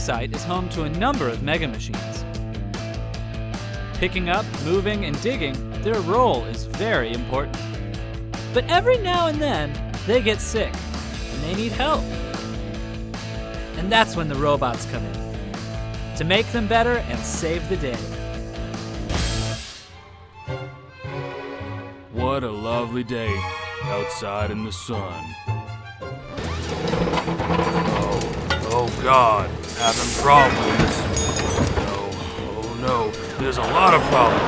site is home to a number of mega machines. Picking up, moving, and digging, their role is very important. But every now and then, they get sick, and they need help. And that's when the robots come in, to make them better and save the day. What a lovely day outside in the sun. Oh God, having problems. Oh no, there's a lot of problems.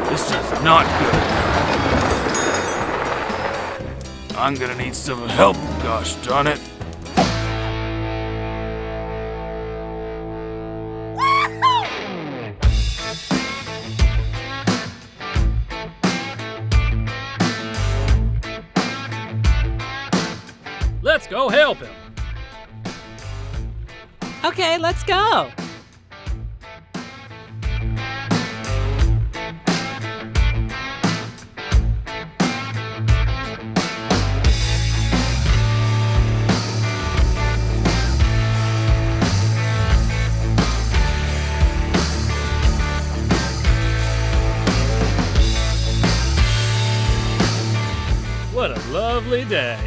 This is not good. I'm gonna need some help, gosh darn it. Let's go help him. Okay, let's go. What a lovely day.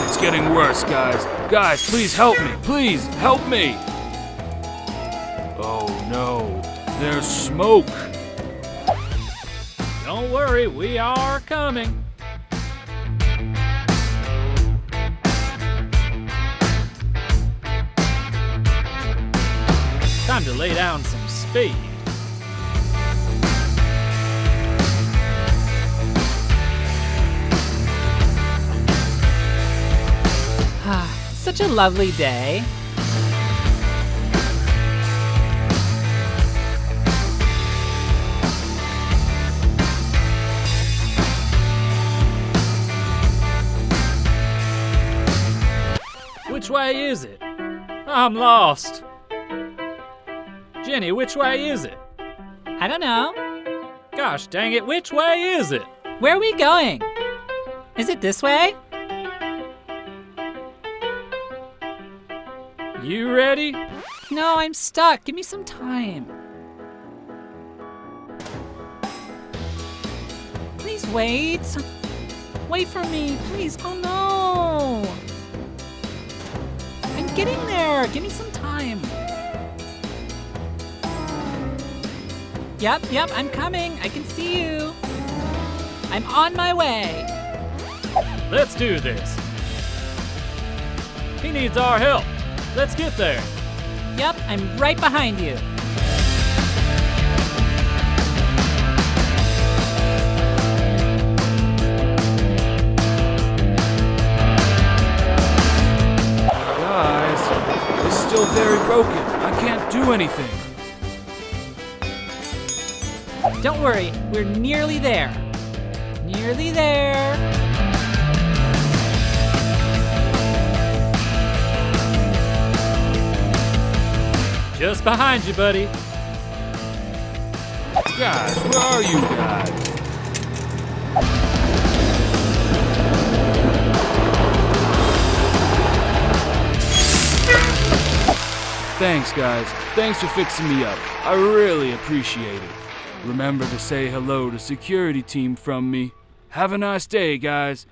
It's getting worse, guys. Guys, please help me. Please help me. Oh no, there's smoke. Don't worry, we are coming. Time to lay down some speed. Such a lovely day. Which way is it? I'm lost. Jenny, which way is it? I don't know. Gosh dang it, which way is it? Where are we going? Is it this way? You ready? No, I'm stuck. Give me some time. Please wait. Wait for me, please. Oh no. I'm getting there. Give me some time. Yep, I'm coming. I can see you. I'm on my way. Let's do this. He needs our help. Let's get there. Yep, I'm right behind you. Guys, it's still very broken. I can't do anything. Don't worry, we're nearly there. Nearly there. Just behind you, buddy. Guys, where are you guys? Thanks, guys. Thanks for fixing me up. I really appreciate it. Remember to say hello to security team from me. Have a nice day, guys.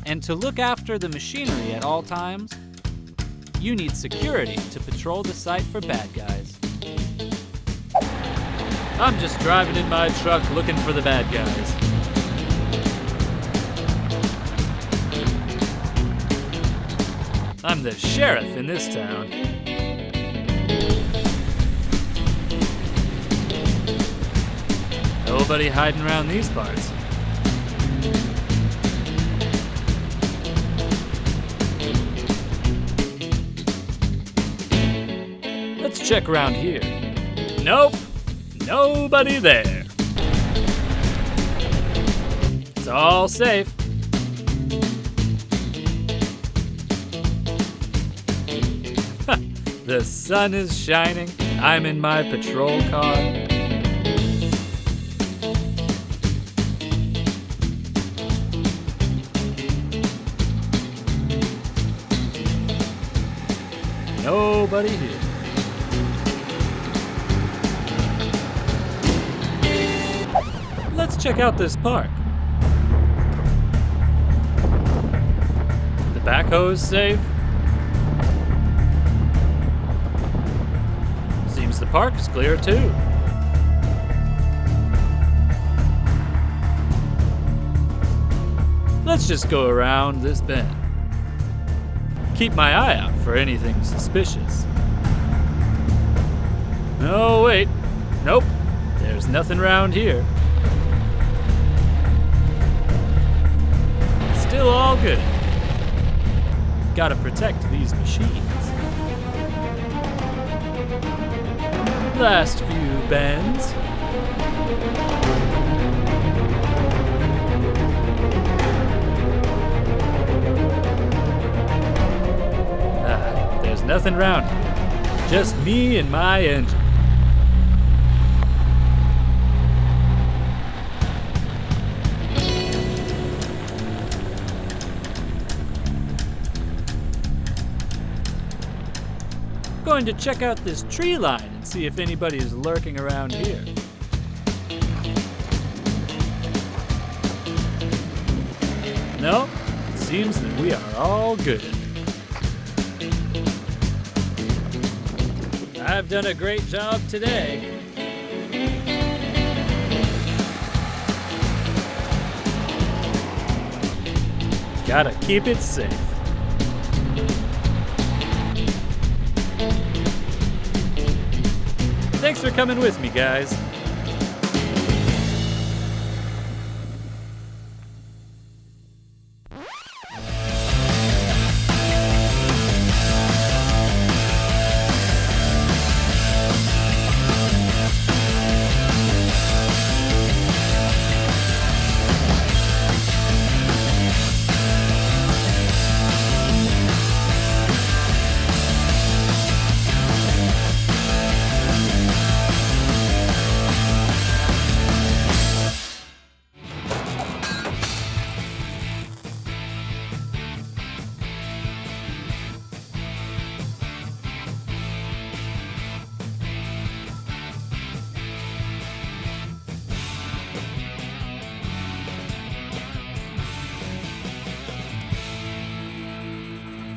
And to look after the machinery at all times, you need security to patrol the site for bad guys. I'm just driving in my truck looking for the bad guys. I'm the sheriff in this town. Nobody hiding around these parts. Let's check around here. Nope, nobody there. It's all safe. The sun is shining. I'm in my patrol car. nobody here. Let's check out this park. The backhoe's safe. Seems the park is clear too. Let's just go around this bend. Keep my eye out for anything suspicious. Oh, wait. Nope. There's nothing around here. Still all good. Gotta protect these machines. Last few bends. There's nothing around here. Just me and my engine. Going to check out this tree line and see if anybody is lurking around here. No, it seems that we are all good. I've done a great job today. Gotta keep it safe. Thanks for coming with me, guys.